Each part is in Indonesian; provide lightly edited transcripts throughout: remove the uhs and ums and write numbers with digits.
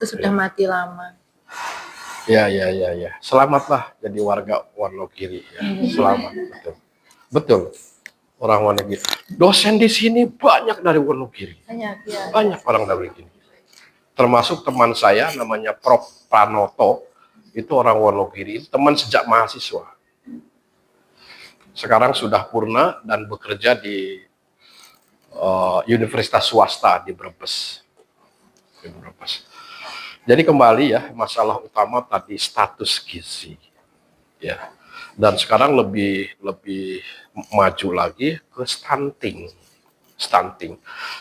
itu sudah mati lama. Ya. Selamatlah jadi warga Wonogiri. Ya. Selamat, betul. Betul. Orang Wonogiri. Dosen di sini banyak dari Wonogiri. Banyak orang dari sini. Termasuk teman saya namanya Prof. Pranoto. Itu orang Wonogiri. Teman sejak mahasiswa. Sekarang sudah purna dan bekerja di universitas swasta di Brebes. Jadi kembali ya, masalah utama tadi status gizi, ya. Dan sekarang lebih maju lagi ke stunting.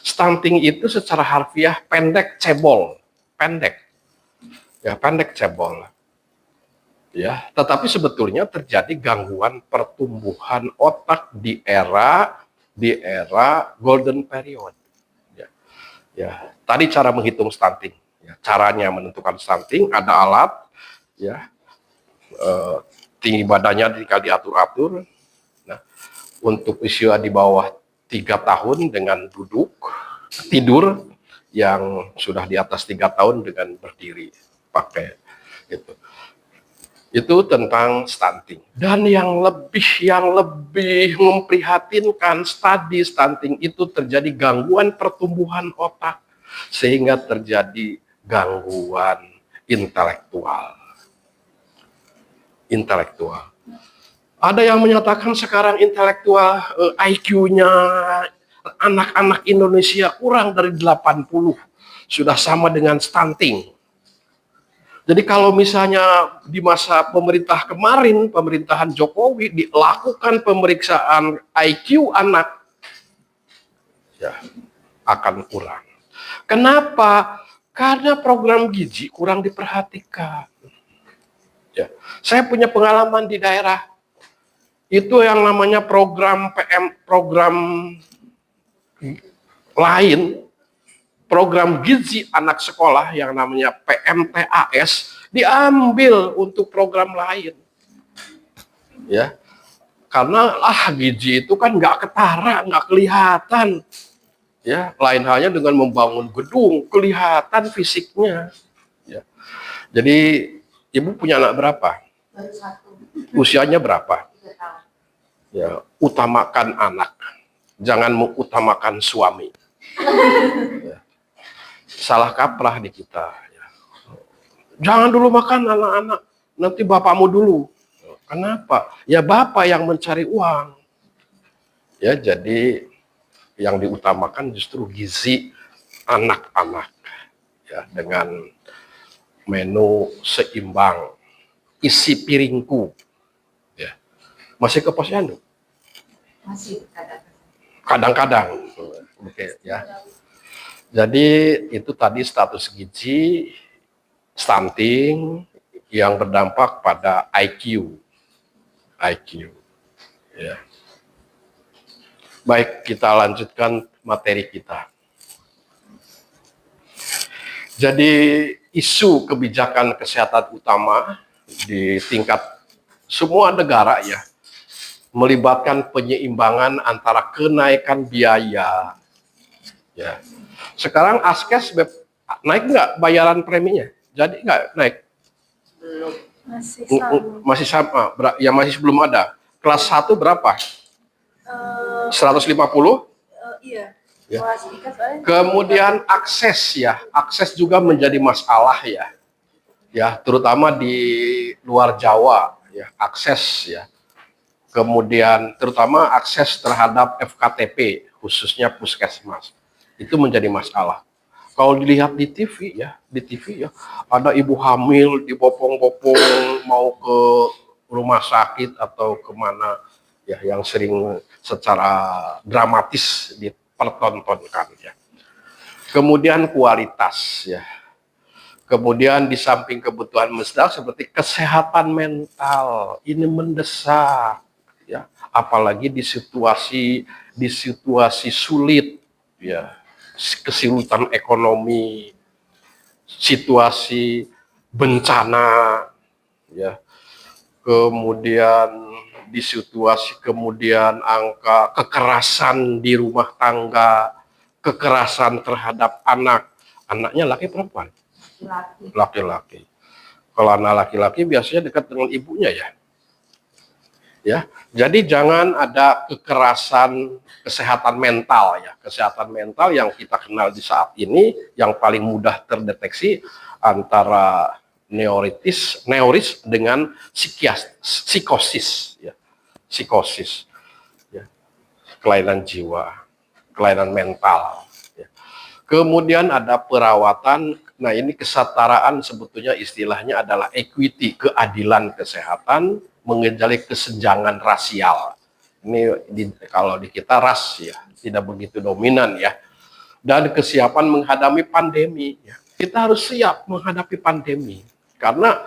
Stunting itu secara harfiah pendek cebol, pendek cebol. Ya, tetapi sebetulnya terjadi gangguan pertumbuhan otak di era golden period. Ya, tadi cara menghitung stunting. Ya, caranya menentukan stunting ada alat, ya, tinggi badannya tinggal diatur-atur. Nah, untuk usia di bawah 3 tahun dengan tidur, yang sudah di atas 3 tahun dengan berdiri pakai itu. Itu tentang stunting. Dan yang lebih memprihatinkan, studi stunting itu terjadi gangguan pertumbuhan otak sehingga terjadi gangguan intelektual. Ada yang menyatakan sekarang intelektual IQ-nya anak-anak Indonesia kurang dari 80, sudah sama dengan stunting. Jadi kalau misalnya di masa pemerintah kemarin, pemerintahan Jokowi dilakukan pemeriksaan IQ anak, ya akan kurang. Kenapa? Karena program gizi kurang diperhatikan. Ya, saya punya pengalaman di daerah. Itu yang namanya program lain, program gizi anak sekolah yang namanya PMTAS diambil untuk program lain. Ya. Karena gizi itu kan nggak ketara, nggak kelihatan. Ya, lain halnya dengan membangun gedung, kelihatan fisiknya. Ya. Jadi ibu punya anak berapa? Baru 1. Usianya berapa? 3 tahun. Ya, utamakan anak, jangan mengutamakan suami. Ya. Salah kaprah di kita. Ya. Jangan dulu makan anak-anak, nanti bapakmu dulu. Kenapa? Ya bapak yang mencari uang. Ya, jadi yang diutamakan justru gizi anak-anak, ya, dengan menu seimbang, isi piringku, ya. Masih ke posyandu? Masih Kadang-kadang, oke, ya. Jadi itu tadi status gizi, stunting yang berdampak pada IQ, ya. Baik, kita lanjutkan materi kita. Jadi isu kebijakan kesehatan utama di tingkat semua negara, ya, melibatkan penyeimbangan antara kenaikan biaya. Ya. Sekarang Askes naik nggak bayaran preminya? Jadi nggak naik? belum. Masih sama. Ya masih belum ada. Kelas 1 berapa? 150? Iya. Ya. Kemudian akses, ya, akses juga menjadi masalah, ya, ya, terutama di luar Jawa, ya, akses, ya. Kemudian terutama akses terhadap FKTP, khususnya puskesmas, itu menjadi masalah. Kalau dilihat di TV, ya, ada ibu hamil dibopong-bopong mau ke rumah sakit atau kemana, ya, yang sering secara dramatis dipertontonkan, ya. Kemudian kualitas, ya. Kemudian di samping kebutuhan mendesak seperti kesehatan mental, ini mendesak, ya, apalagi di situasi sulit, ya, kesulitan ekonomi, situasi bencana, ya, kemudian di situasi angka kekerasan di rumah tangga, kekerasan terhadap anaknya laki perempuan? Laki-laki. Laki-laki. Kalau anak laki-laki biasanya dekat dengan ibunya ya. Ya, jadi jangan ada kekerasan kesehatan mental ya. Kesehatan mental yang kita kenal di saat ini yang paling mudah terdeteksi antara neuris dengan psikosis ya. Psikosis ya. Kelainan jiwa, kelainan mental ya. Kemudian ada perawatan. Nah, ini kesetaraan sebetulnya istilahnya adalah equity, keadilan kesehatan, mengejar kesenjangan rasial. Ini kalau di kita ras ya, tidak begitu dominan ya. Dan kesiapan menghadapi pandemi ya. Kita harus siap menghadapi pandemi karena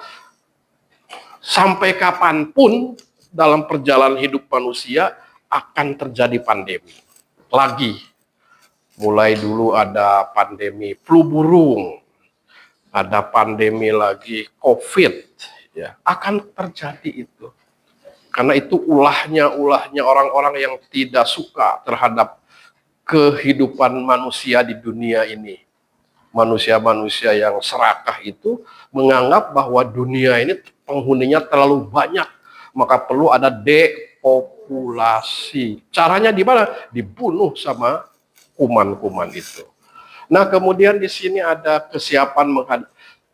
sampai kapanpun dalam perjalanan hidup manusia akan terjadi pandemi lagi. Mulai dulu ada pandemi flu burung, ada pandemi lagi COVID, ya akan terjadi itu. Karena itu ulahnya orang-orang yang tidak suka terhadap kehidupan manusia di dunia ini. Manusia-manusia yang serakah itu menganggap bahwa dunia ini penghuninya terlalu banyak, maka perlu ada depopulasi. Caranya di mana? Dibunuh sama kuman-kuman itu. Nah, kemudian di sini ada kesiapan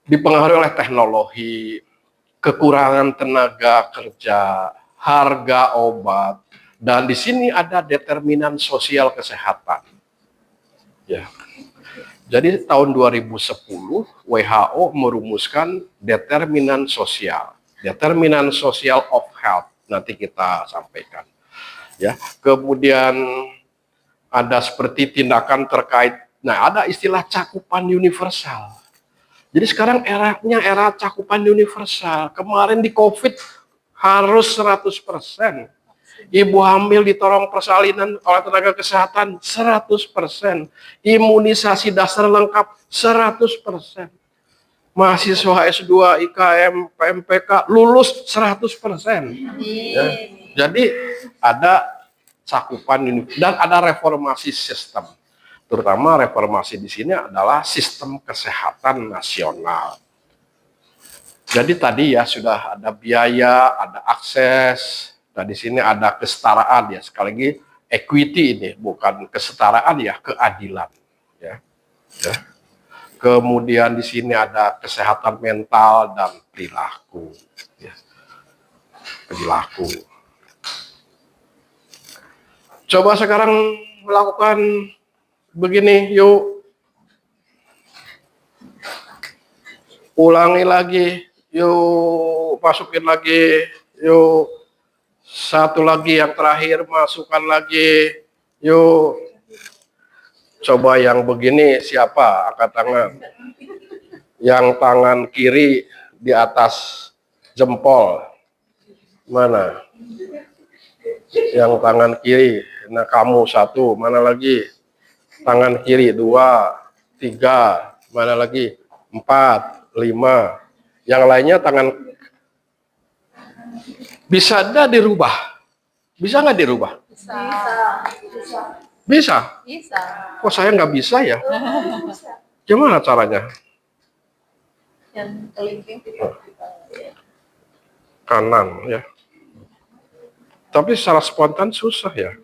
dipengaruhi oleh teknologi, kekurangan tenaga kerja, harga obat, dan di sini ada determinan sosial kesehatan. Ya. Jadi tahun 2010 WHO merumuskan determinan sosial of health. Nanti kita sampaikan. Ya. Kemudian ada seperti tindakan terkait. Nah, ada istilah cakupan universal. Jadi sekarang era cakupan universal. Kemarin di COVID harus 100%. Ibu hamil ditolong persalinan oleh tenaga kesehatan 100%. Imunisasi dasar lengkap 100%. Mahasiswa S2, IKM, PMPK lulus 100%. Ya. Jadi ada cakupan dan ada reformasi sistem. Terutama reformasi di sini adalah sistem kesehatan nasional. Jadi tadi ya sudah ada biaya, ada akses, dan di sini ada kesetaraan ya. Sekali lagi equity ini bukan kesetaraan ya, keadilan ya. Ya. Kemudian di sini ada kesehatan mental dan perilaku ya. Perilaku. Coba sekarang melakukan begini, yuk. Ulangi lagi, yuk. Masukin lagi, yuk. Satu lagi yang terakhir, masukkan lagi, yuk. Coba yang begini siapa? Angkat tangan. Yang tangan kiri di atas jempol. Mana? Yang tangan kiri. Nah, kamu satu, mana lagi? Tangan kiri 2, 3, mana lagi? 4, 5. Yang lainnya tangan. Bisa nggak dirubah? Bisa nggak dirubah? Bisa. Bisa. Bisa. Kok saya nggak bisa ya? Gimana caranya? Yang kelingking Kanan ya. Tapi secara spontan susah ya.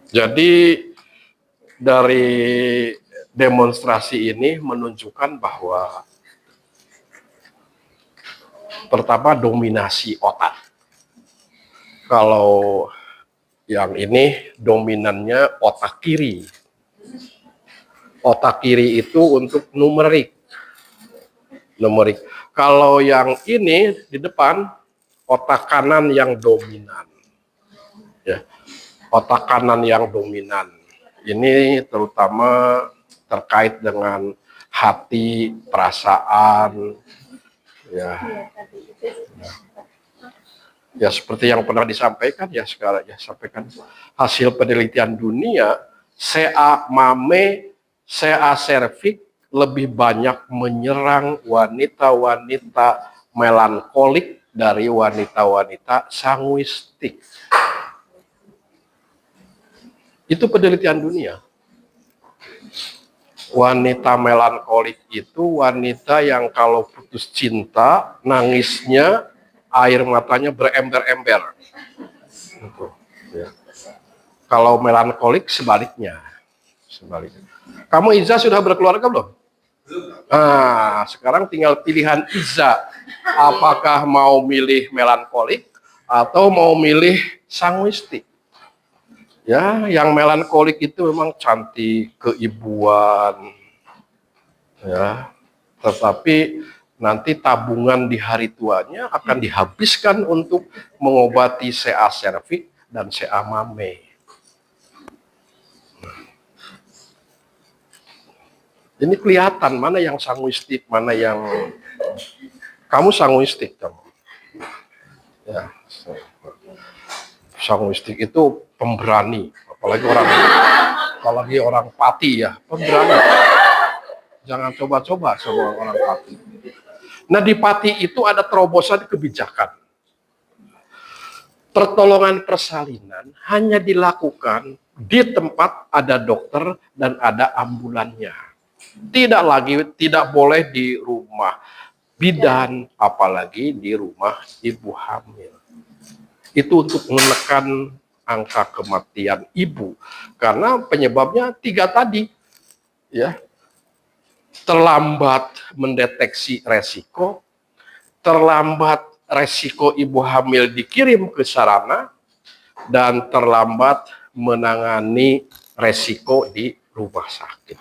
Jadi dari demonstrasi ini menunjukkan bahwa pertama dominasi otak. Kalau yang ini dominannya otak kiri. Otak kiri itu untuk numerik. Numerik. Kalau yang ini di depan otak kanan yang dominan. Ya. Otak kanan yang dominan. Ini terutama terkait dengan hati, perasaan, ya. Ya seperti yang pernah disampaikan ya sekarang ya sampaikan hasil penelitian dunia CA mame, CA cervix lebih banyak menyerang wanita-wanita melankolik dari wanita-wanita sanguistik. Itu penelitian dunia. Wanita melankolik itu wanita yang kalau putus cinta, nangisnya, air matanya berember-ember. Gitu, ya. Kalau melankolik sebaliknya. Kamu Iza sudah berkeluarga belum? Nah, sekarang tinggal pilihan Iza. Apakah mau milih melankolik atau mau milih sanguistik? Ya, yang melankolik itu memang cantik, keibuan, ya. Tetapi nanti tabungan di hari tuanya akan dihabiskan untuk mengobati CA serviks dan CA mame. Ini kelihatan mana yang sanguistik, mana yang kamu sanguistik kamu. Ya, sanguistik itu pemberani, apalagi orang Pati ya, pemberani. Jangan coba-coba sama orang Pati. Nah, di Pati itu ada terobosan kebijakan. Pertolongan persalinan hanya dilakukan di tempat ada dokter dan ada ambulannya. Tidak boleh di rumah bidan, apalagi di rumah ibu hamil. Itu untuk menekan angka kematian ibu, karena penyebabnya 3 tadi, ya. Terlambat mendeteksi resiko, terlambat resiko ibu hamil dikirim ke sarana, dan terlambat menangani resiko di rumah sakit.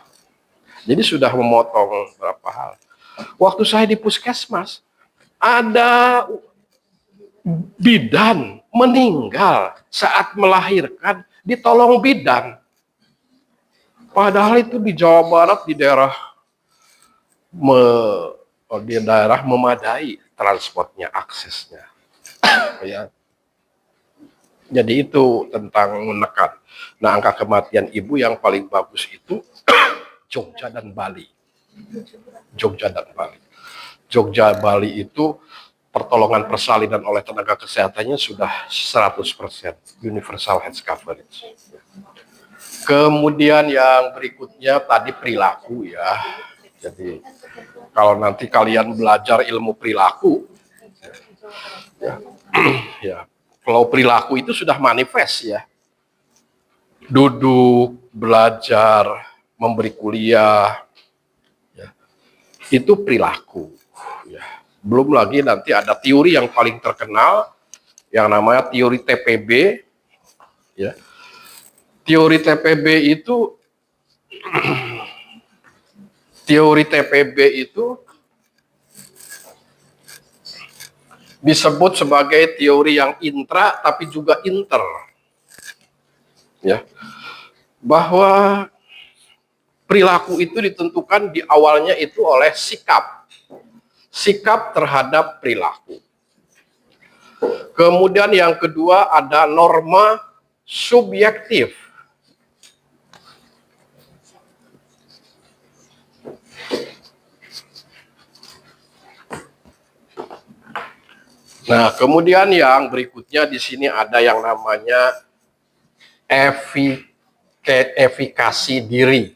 Jadi sudah memotong beberapa hal. Waktu saya di puskesmas, ada bidan meninggal saat melahirkan, ditolong bidan. Padahal itu di Jawa Barat, di daerah memadai transportnya, aksesnya. Ya. Jadi itu tentang menekan. Nah, angka kematian ibu yang paling bagus itu Jogja dan Bali. Jogja Bali itu pertolongan persalinan oleh tenaga kesehatannya sudah 100% universal health coverage. Kemudian yang berikutnya tadi perilaku ya. Jadi kalau nanti kalian belajar ilmu perilaku, ya, kalau perilaku itu sudah manifest ya. Duduk, belajar, memberi kuliah, ya, itu perilaku. Ya. Belum lagi nanti ada teori yang paling terkenal, yang namanya teori TPB. Ya. Teori TPB itu disebut sebagai teori yang intra tapi juga inter. Ya. Bahwa perilaku itu ditentukan di awalnya itu oleh sikap terhadap perilaku. Kemudian yang kedua ada norma subjektif. Nah, kemudian yang berikutnya di sini ada yang namanya efikasi diri.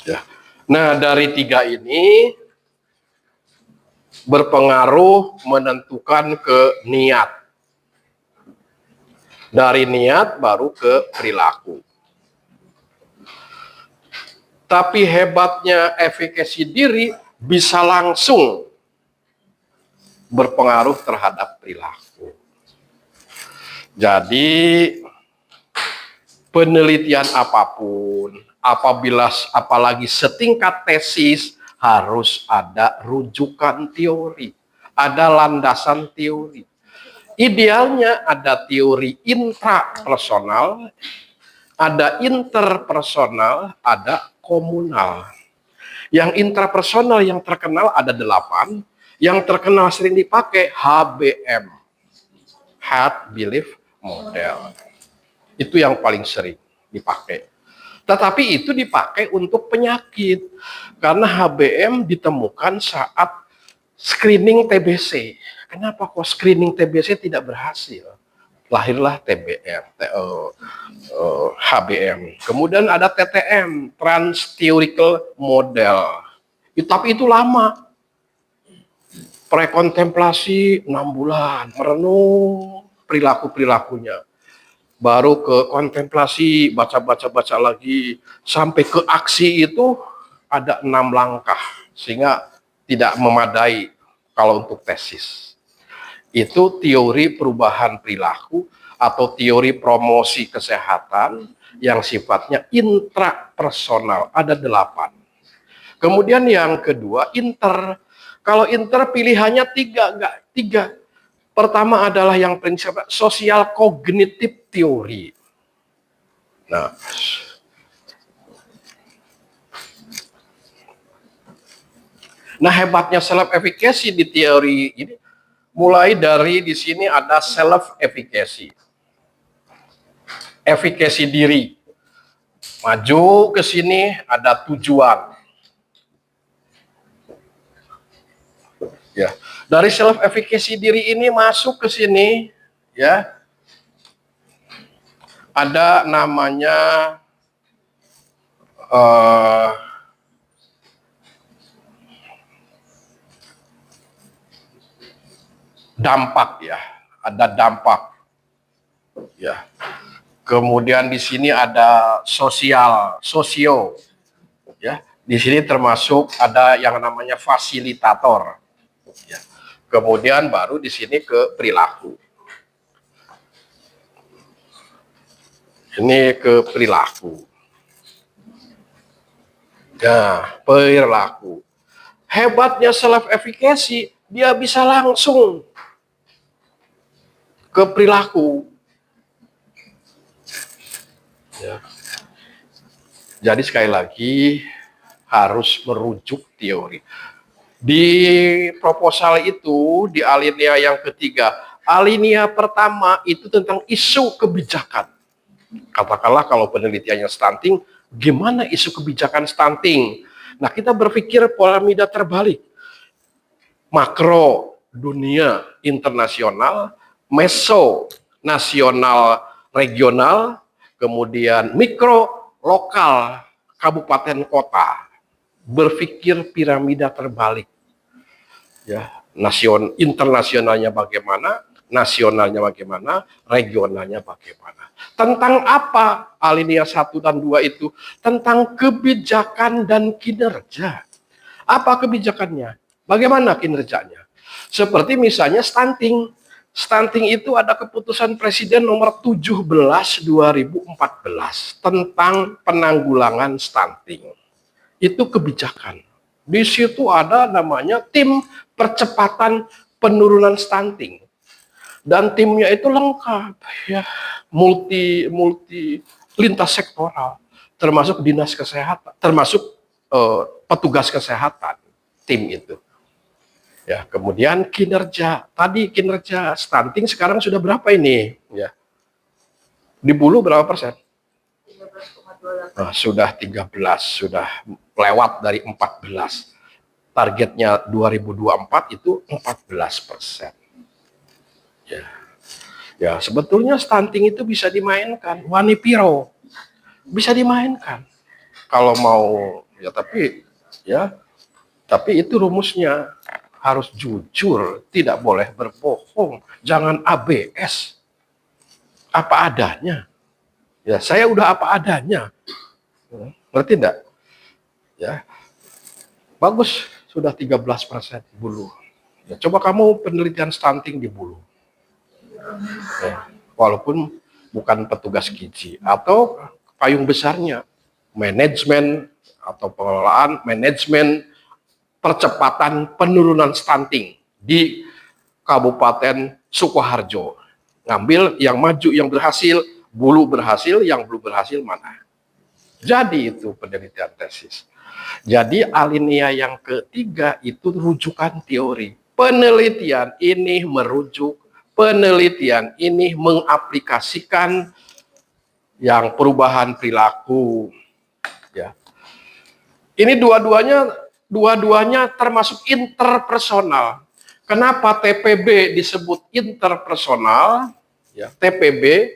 Ya. Nah, dari 3 ini berpengaruh menentukan ke niat. Dari niat baru ke perilaku. Tapi hebatnya efikasi diri bisa langsung berpengaruh terhadap perilaku. Jadi penelitian apapun, apalagi setingkat tesis, harus ada rujukan teori, ada landasan teori. Idealnya ada teori intrapersonal, ada interpersonal, ada komunal. Yang intrapersonal yang terkenal ada 8, yang terkenal sering dipakai HBM, Heart Belief Model. Itu yang paling sering dipakai. Tetapi itu dipakai untuk penyakit, karena HBM ditemukan saat screening TBC. kenapa kok screening TBC tidak berhasil? Lahirlah TBM, HBM. Kemudian ada TTM, Trans Theoretical Model. Tapi itu lama. Prekontemplasi 6 bulan, merenung perilaku-perilakunya. Baru ke kontemplasi, baca lagi, sampai ke aksi itu ada 6 langkah, sehingga tidak memadai kalau untuk tesis. Itu teori perubahan perilaku atau teori promosi kesehatan yang sifatnya intrapersonal, ada 8. Kemudian yang kedua, inter. Kalau inter pilihannya 3. Pertama adalah yang prinsip sosial kognitif teori. Nah, hebatnya self efficacy di teori ini, mulai dari di sini ada self efficacy. Efikasi diri. Maju ke sini ada tujuan. Ya, dari self efficacy diri ini masuk ke sini, ya, ada namanya dampak, ya, ada dampak, ya. Kemudian di sini ada sosio, ya. Di sini termasuk ada yang namanya fasilitator. Ya. Kemudian baru di sini ke perilaku. Ini ke perilaku. Nah, perilaku. Hebatnya self efficacy, dia bisa langsung ke perilaku. Ya. Jadi sekali lagi harus merujuk teori. Di proposal itu, di alinea yang ketiga, alinea pertama itu tentang isu kebijakan. Katakanlah kalau penelitiannya stunting, gimana isu kebijakan stunting? Nah, kita berpikir piramida terbalik. Makro, dunia, internasional, meso, nasional, regional, kemudian mikro, lokal, kabupaten, kota. Berpikir piramida terbalik, ya, internasionalnya bagaimana, nasionalnya bagaimana, regionalnya bagaimana. Tentang apa alinea 1 dan 2 itu? Tentang kebijakan dan kinerja. Apa kebijakannya? Bagaimana kinerjanya? Seperti misalnya stunting. Stunting itu ada keputusan Presiden nomor 17 2014 tentang penanggulangan stunting. Itu kebijakan. Di situ ada namanya tim percepatan penurunan stunting. Dan timnya itu lengkap, ya, multi lintas sektoral, termasuk dinas kesehatan, termasuk petugas kesehatan, tim itu. Ya, kemudian kinerja. Tadi kinerja stunting sekarang sudah berapa ini, ya? Di Bulu berapa persen? 13,28. Nah, sudah 13, sudah lewat dari 14. Targetnya 2024 itu 14%. Ya. Ya, sebetulnya stunting itu bisa dimainkan. Wanipiro bisa dimainkan. Kalau mau, ya, tapi itu rumusnya harus jujur, tidak boleh berbohong, jangan ABS. Apa adanya. Ya, saya udah apa adanya. Ngerti enggak? Ya. Bagus, sudah 13% Bulu. Ya, coba kamu penelitian stunting di Bulu. Ya, walaupun bukan petugas gizi atau payung besarnya manajemen atau pengelolaan manajemen percepatan penurunan stunting di Kabupaten Sukoharjo. Ngambil yang maju, yang berhasil, Bulu berhasil, yang belum berhasil mana. Jadi itu penelitian tesis. Jadi alinea yang ketiga itu rujukan teori. Penelitian ini merujuk, penelitian ini mengaplikasikan yang perubahan perilaku. Ya. Ini dua-duanya termasuk interpersonal. Kenapa TPB disebut interpersonal? Ya, TPB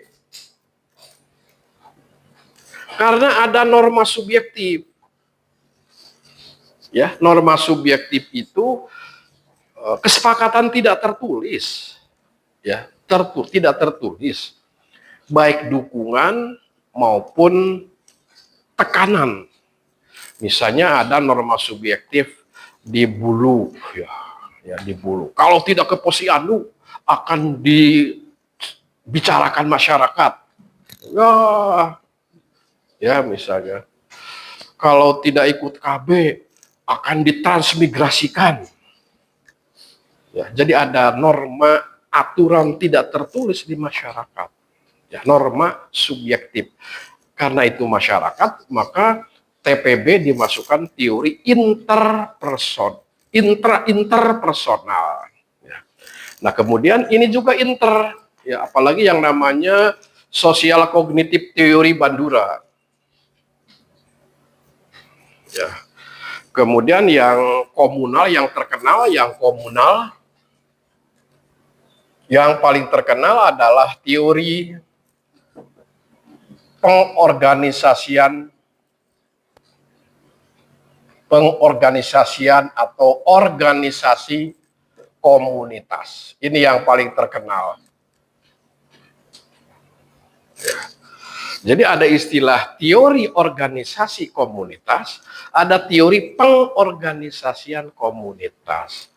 karena ada norma subjektif. Ya, norma subjektif itu kesepakatan tidak tertulis. Ya, tidak tertulis. Baik dukungan maupun tekanan. Misalnya ada norma subjektif di Bulu, ya di Bulu. Kalau tidak ke Posyandu akan dibicarakan masyarakat. Ya misalnya. Kalau tidak ikut KB akan ditransmigrasikan. Ya, jadi ada norma aturan tidak tertulis di masyarakat. Ya, norma subjektif. Karena itu masyarakat, maka TPB dimasukkan teori interpersonal. Ya. Nah kemudian ini juga ya apalagi yang namanya sosial kognitif teori Bandura. Ya. Kemudian yang komunal, yang terkenal, yang paling terkenal adalah teori pengorganisasian atau organisasi komunitas. Ini yang paling terkenal. Ya. Jadi ada istilah teori organisasi komunitas, ada teori pengorganisasian komunitas.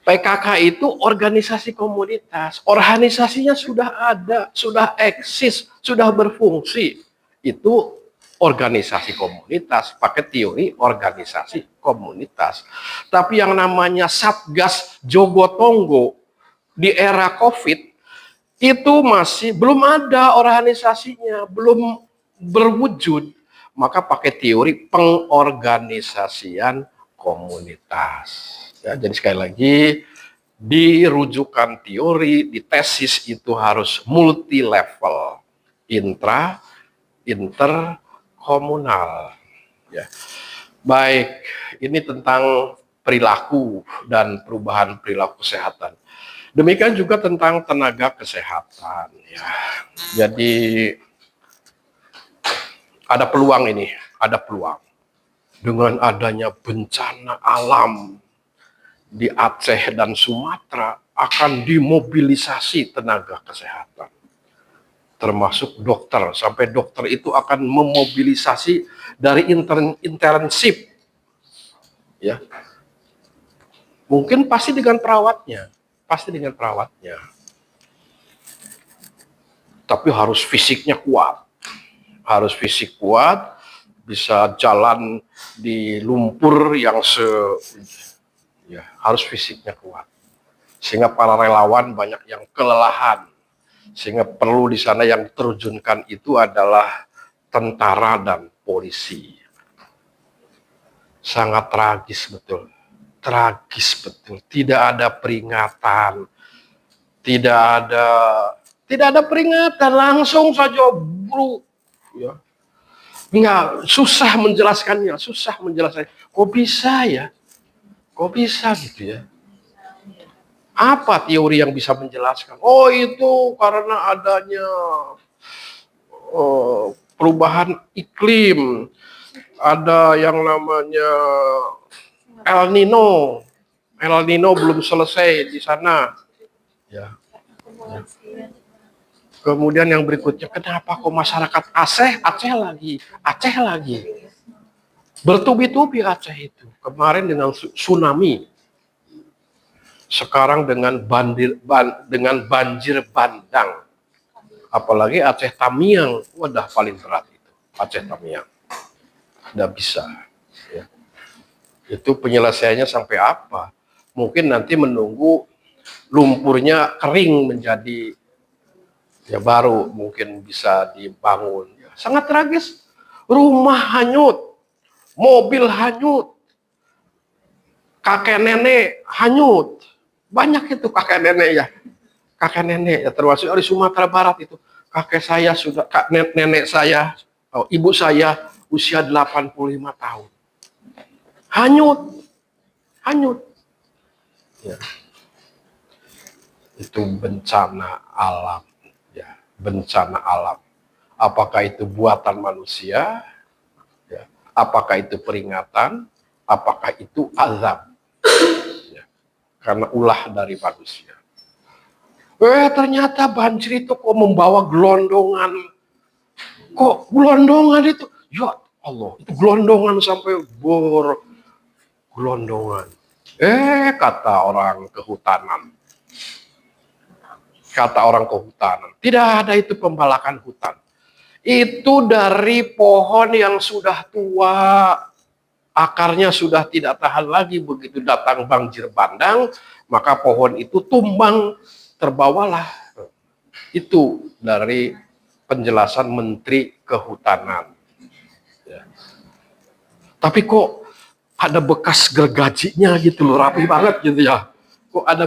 PKK itu organisasi komunitas, organisasinya sudah ada, sudah eksis, sudah berfungsi. Itu organisasi komunitas, pakai teori organisasi komunitas. Tapi yang namanya Satgas Jogotongo di era COVID, itu masih belum ada organisasinya, belum berwujud. Maka pakai teori pengorganisasian komunitas. Ya, jadi sekali lagi, di rujukan teori, di tesis itu harus multi level, interkomunal. Ya. Baik, ini tentang perilaku dan perubahan perilaku kesehatan. Demikian juga tentang tenaga kesehatan. Ya. Jadi ada peluang ini, ada peluang. Dengan adanya bencana alam di Aceh dan Sumatera akan dimobilisasi tenaga kesehatan. Termasuk dokter, sampai dokter itu akan memobilisasi dari internship. Ya. Mungkin pasti dengan perawatnya. Tapi harus fisiknya kuat. Harus fisik kuat, bisa jalan di lumpur yang harus fisiknya kuat. Sehingga para relawan banyak yang kelelahan. Sehingga perlu di sana yang diterjunkan itu adalah tentara dan polisi. Sangat tragis betul. Tidak ada peringatan. Tidak ada peringatan, langsung saja bro. Ya. Enggak, susah menjelaskannya. Kok bisa ya? Kok bisa gitu ya? Apa teori yang bisa menjelaskan? Oh itu karena adanya perubahan iklim. Ada yang namanya El Nino. El Nino belum selesai di sana. Ya. Kemudian yang berikutnya, kenapa kok masyarakat Aceh lagi. Bertubi-tubi Aceh itu. Kemarin dengan tsunami. Sekarang dengan banjir bandang. Apalagi Aceh Tamiang. Wadah paling berat itu. Aceh Tamiang. Tidak bisa. Ya. Itu penyelesaiannya sampai apa? Mungkin nanti menunggu lumpurnya kering menjadi ya baru mungkin bisa dibangun. Ya, sangat tragis. Rumah hanyut, mobil hanyut, kakek nenek hanyut. Banyak itu kakek nenek ya. Termasuk dari Sumatera Barat itu. Nenek saya, ibu saya usia 85 tahun. Hanyut. Ya. itu bencana alam, ya, bencana alam. Apakah itu buatan manusia? Ya. Apakah itu peringatan? Apakah itu azab? Ya. Karena ulah dari manusia. Ternyata banjir itu kok membawa gelondongan. Kok gelondongan itu? Ya Allah, itu gelondongan sampai gelondongan. Kata orang kehutanan. Kata orang kehutanan. Tidak ada itu pembalakan hutan. Itu dari pohon yang sudah tua. Akarnya sudah tidak tahan lagi, begitu datang banjir bandang, maka pohon itu tumbang, terbawalah. Itu dari penjelasan Menteri Kehutanan. Ya. Tapi kok ada bekas gergajinya gitu loh, rapi banget gitu ya. Kok ada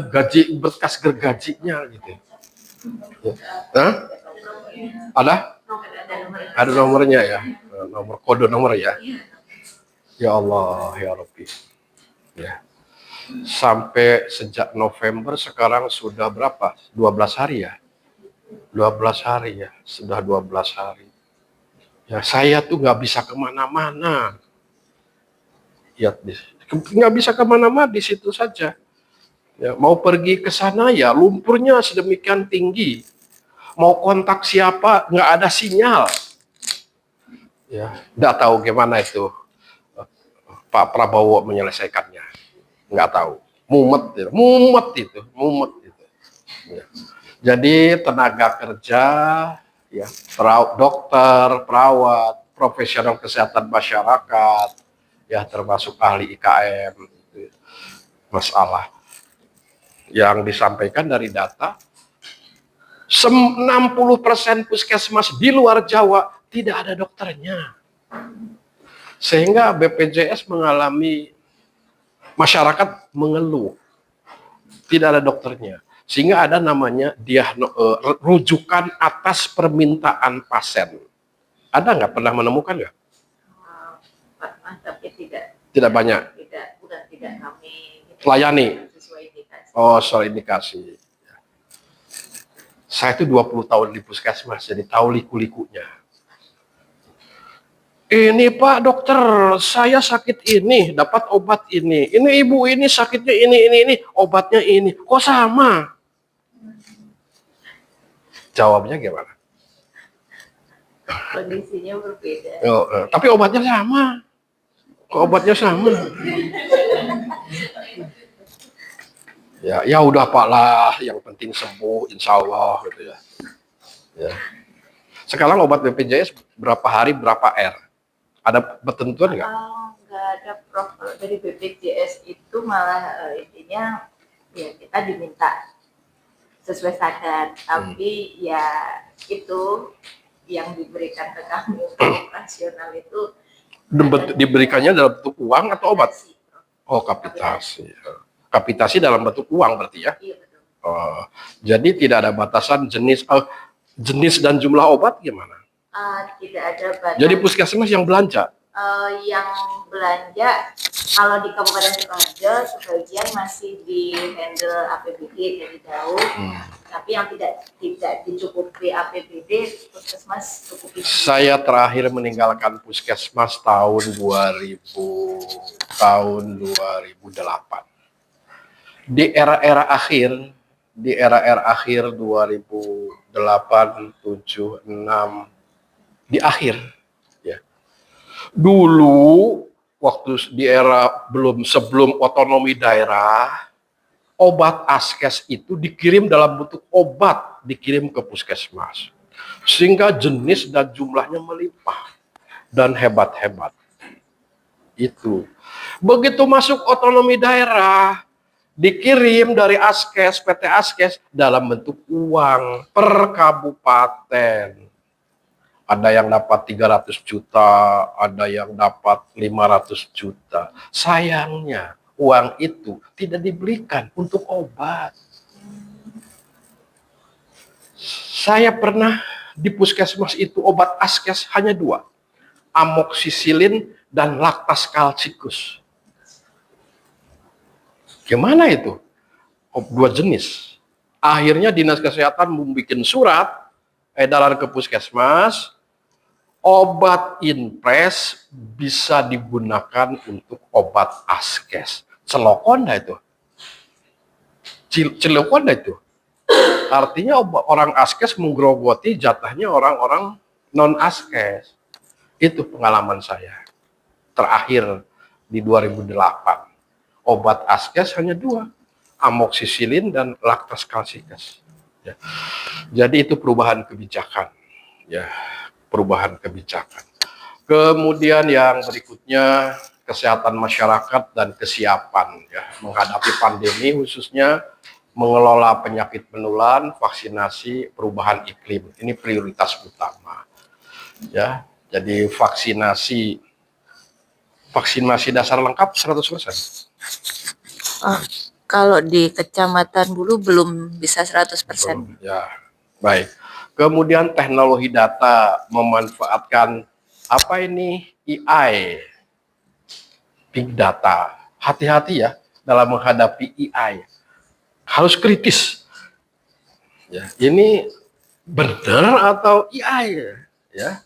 bekas gergajinya gitu. Ya. Hah? Ada? Ada nomornya ya, nomor kode nomor ya. Ya Allah, ya Rabbi. Ya. Sampai sejak November sekarang sudah berapa? 12 hari ya? 12 hari ya, sudah 12 hari. Ya saya tuh nggak bisa kemana-mana. Ya, nggak bisa kemana-mana di situ saja. Ya, mau pergi ke sana ya lumpurnya sedemikian tinggi. Mau kontak siapa nggak ada sinyal. Ya, nggak tahu gimana itu Pak Prabowo menyelesaikannya. Nggak tahu. Mumet itu. Ya. Jadi tenaga kerja, ya, dokter, perawat, profesional kesehatan masyarakat, ya termasuk ahli IKM, gitu. Masalah yang disampaikan dari data, 60% puskesmas di luar Jawa tidak ada dokternya. Sehingga BPJS mengalami, masyarakat mengeluh, tidak ada dokternya. Sehingga ada namanya rujukan atas permintaan pasien. Ada nggak, pernah menemukan nggak? Tapi tidak banyak. Tidak kami layani. sesuai indikasi. Oh, soal indikasi. Saya itu 20 tahun di puskesmas, jadi tahu liku-likunya. Ini Pak dokter, saya sakit ini, dapat obat ini. Ini ibu ini sakitnya ini, obatnya ini. Kok sama? Jawabnya gimana? Kondisinya berbeda. Tapi obatnya sama. Kok obatnya sama? Ya udah Pak lah, yang penting sembuh, insya Allah gitu ya. Ya. Sekarang obat BPJS berapa hari berapa R? Ada ketentuan nggak? Nggak ada, Prof. Dari BPJS itu malah intinya ya kita diminta sesuai sadar, tapi ya itu yang diberikan ke kami untuk operasional itu diberikannya dalam bentuk uang atau obat? Oh, kapitasi. Kapitasi dalam bentuk uang berarti ya? Iya, betul. Oh, jadi tidak ada batasan jenis dan jumlah obat gimana? Tidak ada batas. Jadi puskesmas yang belanja? Yang belanja kalau di Kabupaten Sidoarjo sebagian masih di handle APBD dari jauh, tapi yang tidak dicukupi APBD puskesmas cukupi. Saya terakhir meninggalkan puskesmas tahun 2008. Di era-era akhir 2008, 7, 6, di akhir ya. Dulu waktu di era sebelum otonomi daerah, obat askes itu dikirim dalam bentuk obat, dikirim ke puskesmas. Sehingga jenis dan jumlahnya melimpah dan hebat-hebat. Itu. Begitu masuk otonomi daerah, dikirim dari askes, PT Askes dalam bentuk uang per kabupaten. Ada yang dapat 300 juta, ada yang dapat 500 juta. Sayangnya uang itu tidak dibelikan untuk obat. Saya pernah di puskesmas itu obat askes hanya 2. Amoksisilin dan laktas kalsikus. Gimana itu? 2 jenis. Akhirnya dinas kesehatan membuat surat edaran ke puskesmas, obat impres bisa digunakan untuk obat askes. Celokon dah itu. Celokon dah itu. Artinya orang askes menggerogoti jatahnya orang-orang non askes. Itu pengalaman saya. Terakhir di 2008. Obat askes hanya 2, amoxicillin dan lactase calcium. Ya. Jadi itu perubahan kebijakan. Ya, perubahan kebijakan. Kemudian yang berikutnya kesehatan masyarakat dan kesiapan ya menghadapi pandemi, khususnya mengelola penyakit menular, vaksinasi, perubahan iklim. Ini prioritas utama. Ya, jadi vaksinasi dasar lengkap 100%. Kalau di Kecamatan Bulu belum bisa 100%. Ya, baik. Kemudian teknologi data memanfaatkan apa ini AI, big data. Hati-hati ya dalam menghadapi AI. Harus kritis. Ya, ini benar atau AI ya?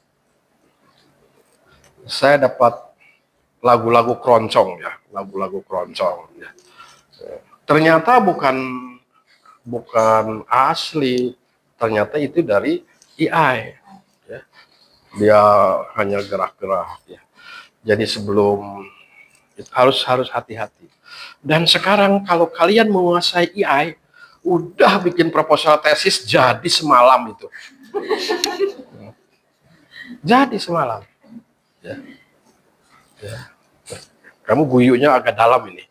Saya dapat lagu-lagu keroncong ya, lagu-lagu keroncong ya. Ternyata bukan asli, ternyata itu dari AI ya. Dia hanya gerak-gerak ya. Jadi sebelum harus hati-hati. Dan sekarang kalau kalian menguasai AI, udah bikin proposal tesis jadi semalam itu. Jadi semalam. Ya. Ya. Kamu guyunya agak dalam ini.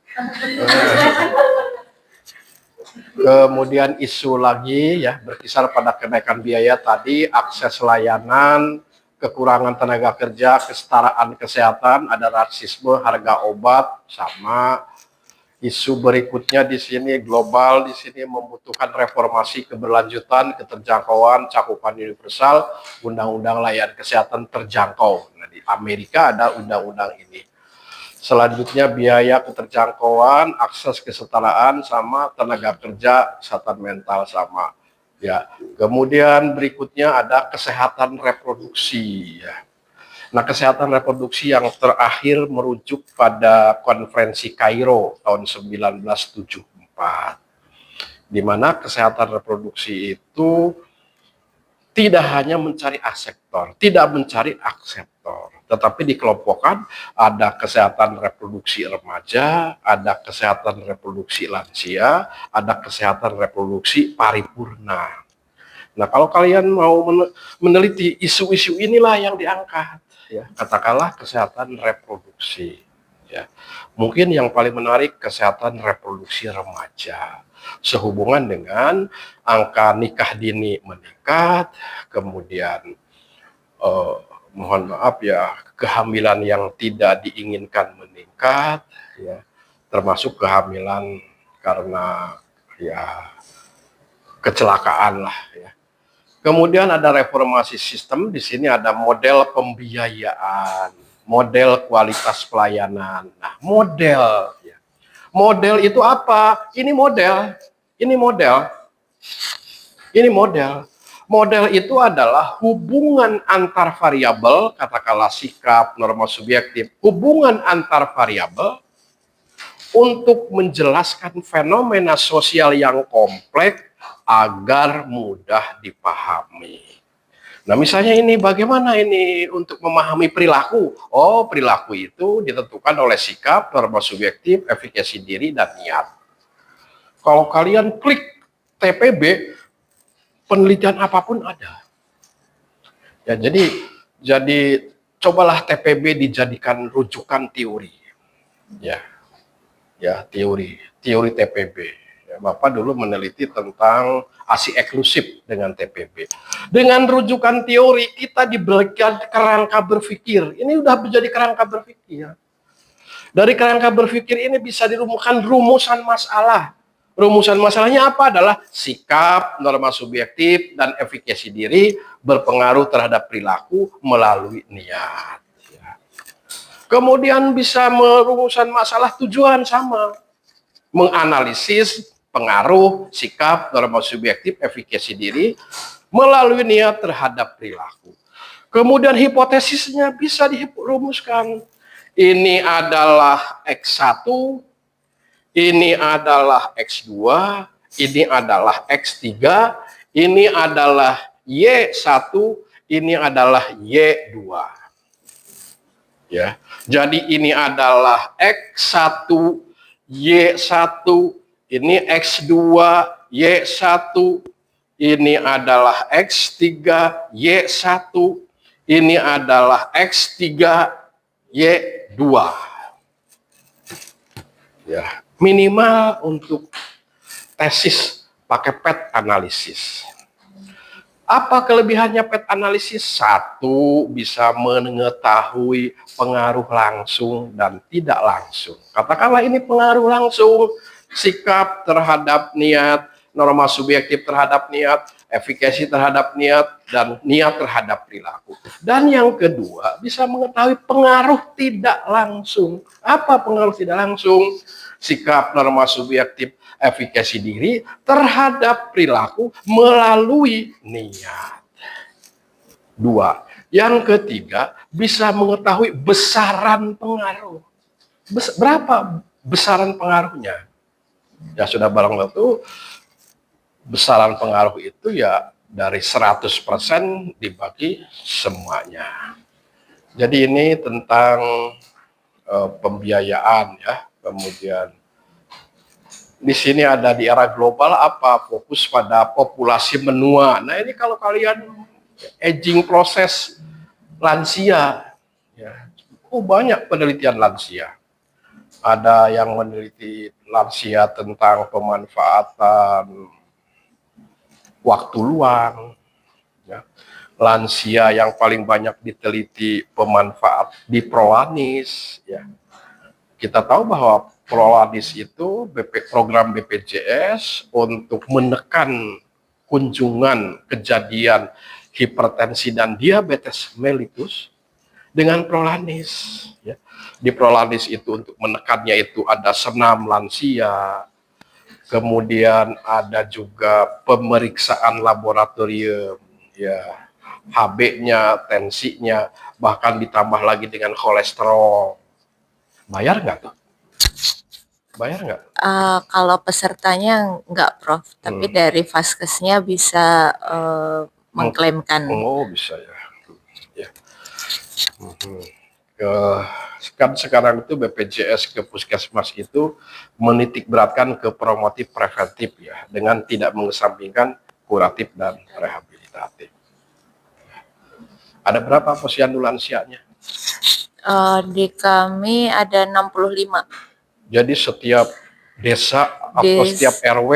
Kemudian isu lagi ya berkisar pada kenaikan biaya tadi, akses layanan, kekurangan tenaga kerja, kesetaraan kesehatan, ada rasisme, harga obat sama. Isu berikutnya di sini global, di sini membutuhkan reformasi keberlanjutan, keterjangkauan, cakupan universal, undang-undang layanan kesehatan terjangkau. Nah, di Amerika ada undang-undang ini. Selanjutnya biaya keterjangkauan, akses kesetaraan sama, tenaga kerja, kesehatan mental sama. Ya, kemudian berikutnya ada kesehatan reproduksi. Ya. Nah, kesehatan reproduksi yang terakhir merujuk pada konferensi Kairo tahun 1974, di mana kesehatan reproduksi itu tidak hanya mencari aseptor, tidak mencari akseptor, tetapi dikelompokkan ada kesehatan reproduksi remaja, ada kesehatan reproduksi lansia, ada kesehatan reproduksi paripurna. Nah, kalau kalian mau meneliti isu-isu inilah yang diangkat. Ya, katakanlah kesehatan reproduksi. Ya, mungkin yang paling menarik kesehatan reproduksi remaja, sehubungan dengan angka nikah dini meningkat, kemudian mohon maaf ya kehamilan yang tidak diinginkan meningkat, ya, termasuk kehamilan karena ya kecelakaan lah ya. Kemudian ada reformasi sistem, di sini ada model pembiayaan, model kualitas pelayanan. Nah, model ya. Model itu apa? Ini model. Ini model. Ini model. Model itu adalah hubungan antar variabel, katakanlah sikap, norma subjektif, hubungan antar variabel untuk menjelaskan fenomena sosial yang kompleks agar mudah dipahami. Nah, misalnya ini bagaimana ini untuk memahami perilaku? Oh, perilaku itu ditentukan oleh sikap, norma subjektif, efikasi diri, dan niat. Kalau kalian klik TPB, penelitian apapun ada. Ya, jadi cobalah TPB dijadikan rujukan teori. Ya, teori TPB. Bapak dulu meneliti tentang ASI eksklusif dengan TPB. Dengan rujukan teori, kita diberikan kerangka berpikir. Ini udah menjadi kerangka berpikir. Dari kerangka berpikir ini bisa dirumuskan rumusan masalah. Rumusan masalahnya apa? Adalah sikap, norma subjektif, dan efikasi diri berpengaruh terhadap perilaku melalui niat. Kemudian bisa merumuskan masalah tujuan sama. Menganalisis pengaruh, sikap, norma subjektif, efikasi diri melalui niat terhadap perilaku. Kemudian hipotesisnya bisa dirumuskan. Ini adalah X1, ini adalah X2, ini adalah X3, ini adalah Y1, ini adalah Y2. Ya. Jadi ini adalah X1, Y1, ini X2, Y1, ini adalah X3, Y1, ini adalah X3, Y2. Ya, minimal untuk tesis pakai PET analisis. Apa kelebihannya PET analisis? Satu, bisa mengetahui pengaruh langsung dan tidak langsung. Katakanlah ini pengaruh langsung, sikap terhadap niat, norma subjektif terhadap niat, efikasi terhadap niat, dan niat terhadap perilaku. Dan yang kedua, bisa mengetahui pengaruh tidak langsung. Apa pengaruh tidak langsung? Sikap, norma subjektif, efikasi diri terhadap perilaku melalui niat. Dua. Yang ketiga, bisa mengetahui besaran pengaruh. Berapa besaran pengaruhnya? Ya sudah barang tentu, besaran pengaruh itu ya dari 100% dibagi semuanya. Jadi ini tentang pembiayaan ya. Kemudian di sini ada di era global apa? Fokus pada populasi menua. Nah ini kalau kalian aging proses lansia, ya, banyak penelitian lansia. Ada yang meneliti lansia tentang pemanfaatan waktu luang. Ya. Lansia yang paling banyak diteliti pemanfaat di prolanis. Ya. Kita tahu bahwa prolanis itu program BPJS untuk menekan kunjungan kejadian hipertensi dan diabetes mellitus dengan prolanis. Ya. Di prolanis itu untuk menekannya itu ada senam lansia, kemudian ada juga pemeriksaan laboratorium, ya, HB-nya, tensinya, bahkan ditambah lagi dengan kolesterol. Bayar nggak tuh? Bayar nggak? Kalau pesertanya nggak, Prof. Tapi dari Vaskesnya bisa mengklaimkan. Oh, bisa ya. Ya. Kan sekarang itu BPJS ke puskesmas itu menitik beratkan ke promotif preventif ya, dengan tidak mengesampingkan kuratif dan rehabilitatif. Ada berapa posyandu lansianya? Di kami ada 65. Jadi setiap desa atau setiap RW